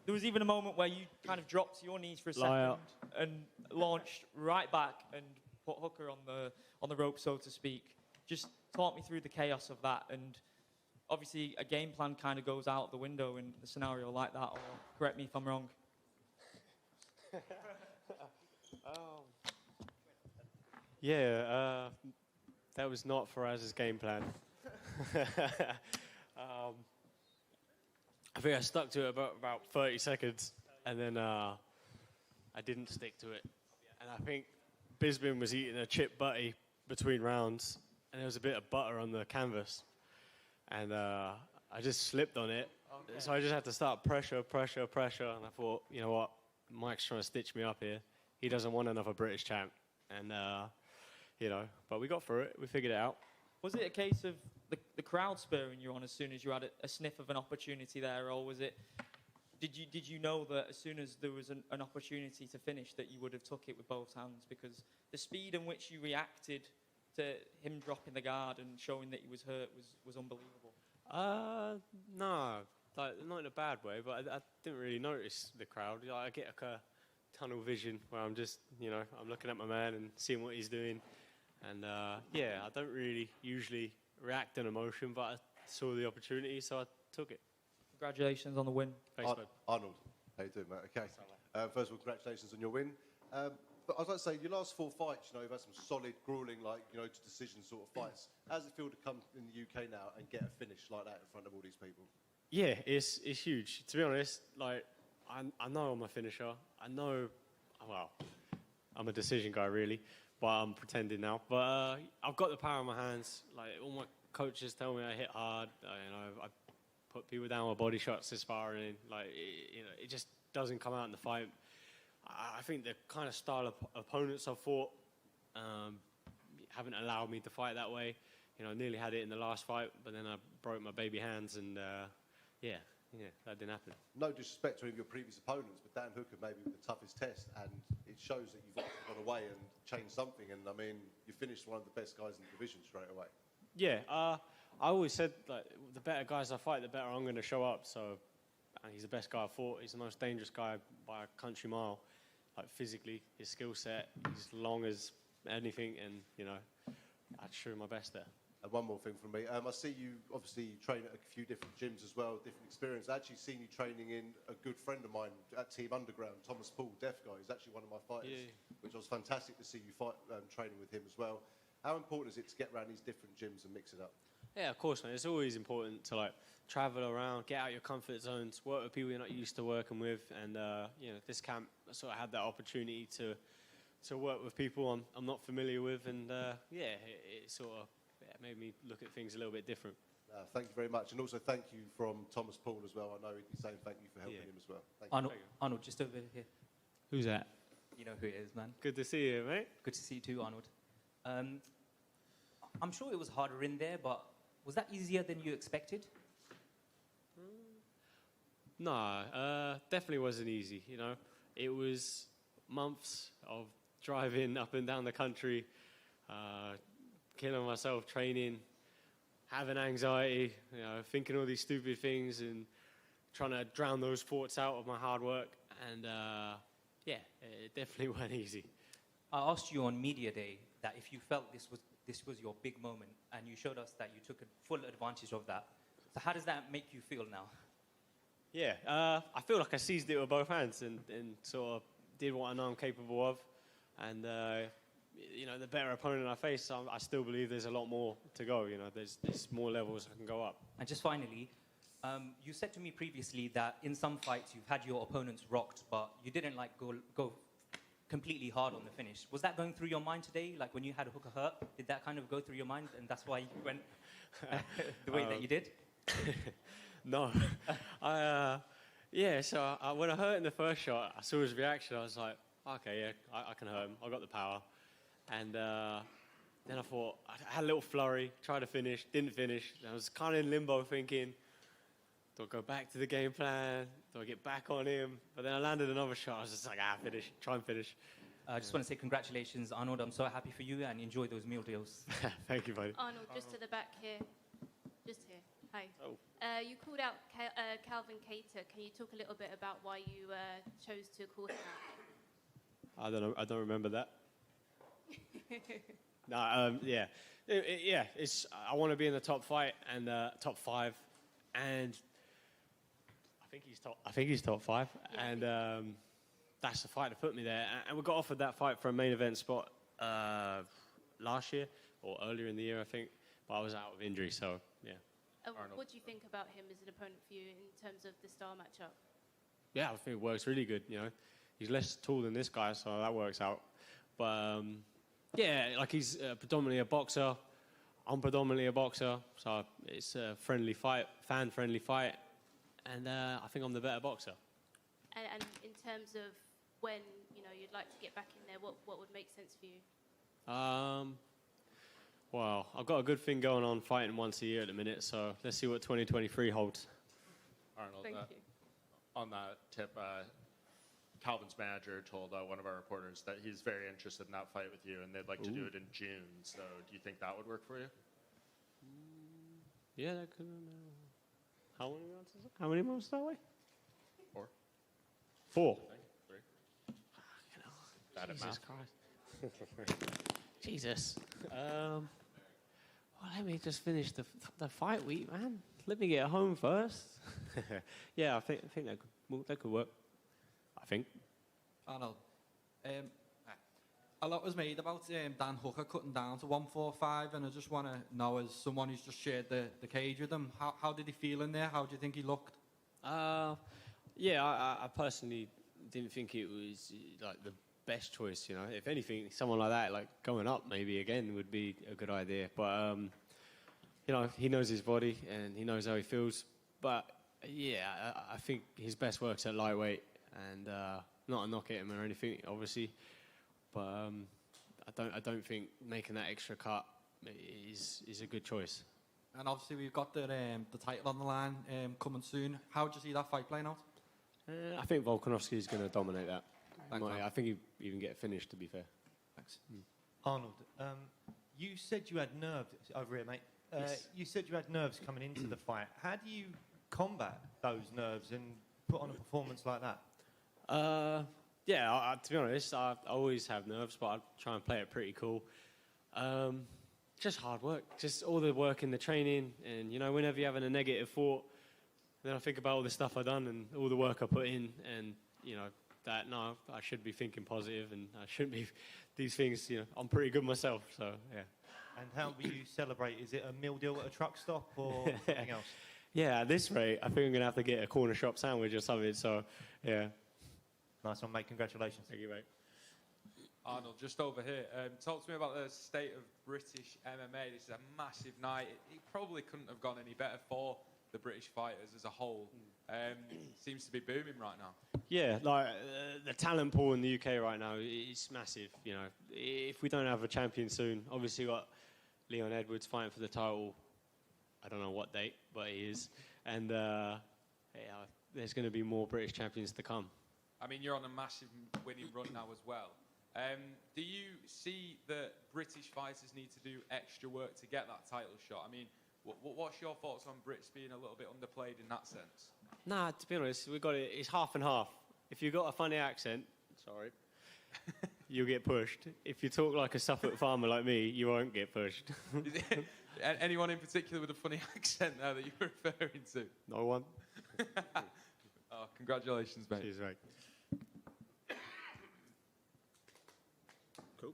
There was even a moment where you kind of dropped to your knees for a second and launched right back and put Hooker on the rope, so to speak. Just talk me through the chaos of that. And obviously, a game plan kind of goes out the window in a scenario like that. Or correct me if I'm wrong. That was not Faraz's game plan. I think I stuck to it about 30 seconds, and then I didn't stick to it. And I think Bisbin was eating a chip butty between rounds, and there was a bit of butter on the canvas. And I just slipped on it. Okay. So I just had to start pressure. And I thought, you know what, Mike's trying to stitch me up here. He doesn't want another British champ. And, but we got through it. We figured it out. Was it a case of the crowd spurring you on as soon as you had a sniff of an opportunity there, or was it? Did you know that as soon as there was an opportunity to finish that you would have took it with both hands? Because the speed in which you reacted to him dropping the guard and showing that he was hurt was unbelievable. No, not in a bad way, but I didn't really notice the crowd. I get a tunnel vision where I'm just, I'm looking at my man and seeing what he's doing. And, I don't really usually react in emotion, but I saw the opportunity, so I took it. Congratulations on the win. Thanks, Arnold, how you doing, mate? Okay. First of all, congratulations on your win. But I was like to say, your last 4 fights, you've had some solid, gruelling, to decision sort of fights. How does it feel to come in the UK now and get a finish like that in front of all these people? Yeah, it's huge. To be honest, I know I'm a finisher. I'm a decision guy, really. But I'm pretending now. But I've got the power in my hands. All my coaches tell me I hit hard. I put people down with body shots this sparring. It just doesn't come out in the fight. I think the kind of style of opponents I've fought haven't allowed me to fight that way. Nearly had it in the last fight, but then I broke my baby hands, and that didn't happen. No disrespect to any of your previous opponents, but Dan Hooker maybe the toughest test, and it shows that you've gone away and changed something. And you finished one of the best guys in the division straight away. Yeah, I always said the better guys I fight, the better I'm going to show up. So he's the best guy I fought. He's the most dangerous guy by a country mile. Physically, his skill set, he's as long as anything, and I'd show my best there. And one more thing from me. I see you obviously train at a few different gyms as well, different experience. I actually seen you training in a good friend of mine at Team Underground, Thomas Paul, deaf guy. He's actually one of my fighters, which was fantastic to see you fight training with him as well. How important is it to get around these different gyms and mix it up? Yeah, of course, man. It's always important to travel around, get out your comfort zones, work with people you're not used to working with, and this camp I sort of had that opportunity to work with people I'm not familiar with, and it sort of made me look at things a little bit different. Thank you very much, and also thank you from Thomas Paul as well. I know he'd be saying thank you for helping him as well. Thank you. Arnold, just over here. Who's that? You know who it is, man. Good to see you, mate. Good to see you too, Arnold. I'm sure it was harder in there, but was that easier than you expected? No, definitely wasn't easy. It was months of driving up and down the country, killing myself training, having anxiety, thinking all these stupid things and trying to drown those thoughts out of my hard work. And it definitely wasn't easy. I asked you on Media Day that if you felt this was your big moment, and you showed us that you took full advantage of that. So how does that make you feel now? Yeah, I feel like I seized it with both hands and sort of did what I know I'm capable of. And, the better opponent I face, I still believe there's a lot more to go. There's more levels I can go up. And just finally, you said to me previously that in some fights you've had your opponents rocked, but you didn't go completely hard on the finish. Was that going through your mind today? When you had Hooker hurt, did that kind of go through your mind, and that's why you went the way that you did? No. So when I hurt in the first shot, I saw his reaction. I was like, okay, yeah, I can hurt him. I got the power. And then I thought, I had a little flurry, tried to finish, didn't finish. I was kind of in limbo thinking, do I go back to the game plan? Do I get back on him? But then I landed another shot. I was just like, finish, try and finish. I just want to say congratulations, Arnold. I'm so happy for you, and enjoy those meal deals. Thank you, buddy. Arnold, just to the back here. Just here. Hi. Oh. You called out Calvin Cater. Can you talk a little bit about why you chose to call him out? I don't know. I don't remember that. No, yeah, yeah. It's I want to be in the top fight and top 5, and I think he's top 5, Yeah, and that's the fight that put me there. And we got offered that fight for a main event spot last year or earlier in the year, I think, but I was out with injury, so yeah. What do you think about him as an opponent for you in terms of the style matchup? Yeah, I think it works really good. You know, he's less tall than this guy, so that works out. But yeah, like he's predominantly a boxer. I'm predominantly a boxer, so it's a friendly fight, fan-friendly fight, and I think I'm the better boxer. And in terms of when you'd like to get back in there, what would make sense for you? Well, I've got a good thing going on fighting once a year at the minute, so let's see what 2023 holds. Arnold, Thank you. on that tip, Calvin's manager told one of our reporters that he's very interested in that fight with you, and they'd like to do it in June. So, do you think that would work for you? Yeah, that could. How many months is it? How many months that way? 4. 4. 3. Bad at math. Christ. Jesus. Well, let me just finish the fight week, man. Let me get home first. Yeah, I think that could work. I think. Arnold, a lot was made about Dan Hooker cutting down to 145, and I just want to know, as someone who's just shared the cage with him, how did he feel in there? How do you think he looked? Yeah, I personally didn't think it was like the best choice. You know, if anything, someone like that, like going up maybe again, would be a good idea. But you know, he knows his body and he knows how he feels. But yeah, I think his best work's at lightweight, and not a knock at him or anything, obviously. But I don't think making that extra cut is a good choice. And obviously we've got the title on the line coming soon. How do you see that fight playing out? I think Volkanovski is going to dominate that. Thanks, I think he even get finished, to be fair. Thanks. Arnold, you said you had nerves over here, mate. Yes. You said you had nerves coming into the fight. How do you combat those nerves and put on a performance like that? Yeah, to be honest, I always have nerves, but I try and play it pretty cool. Just hard work, just all the work in the training, and whenever you're having a negative thought, then I think about all the stuff I've done and all the work I put in, and that no, I should be thinking positive, and I shouldn't be these things. I'm pretty good myself, so yeah. And how will you celebrate? Is it a meal deal at a truck stop or something else? Yeah, at this rate, I think I'm going to have to get a corner shop sandwich or something, so yeah. Nice one, mate. Congratulations. Thank you, mate. Arnold, just over here. Talk to me about the state of British MMA. This is a massive night. It probably couldn't have gone any better for the British fighters as a whole. Seems to be booming right now. Yeah, like the talent pool in the UK right now is massive. If we don't have a champion soon, obviously we've got Leon Edwards fighting for the title. I don't know what date, but he is. And there's going to be more British champions to come. I mean, you're on a massive winning run now as well. Do you see that British fighters need to do extra work to get that title shot? I mean, what's your thoughts on Brits being a little bit underplayed in that sense? Nah, to be honest, it's half and half. If you've got a funny accent, you'll get pushed. If you talk like a Suffolk farmer like me, you won't get pushed. Anyone in particular with a funny accent there that you're referring to? No one. Oh, congratulations, mate. Cheers, mate. Cool.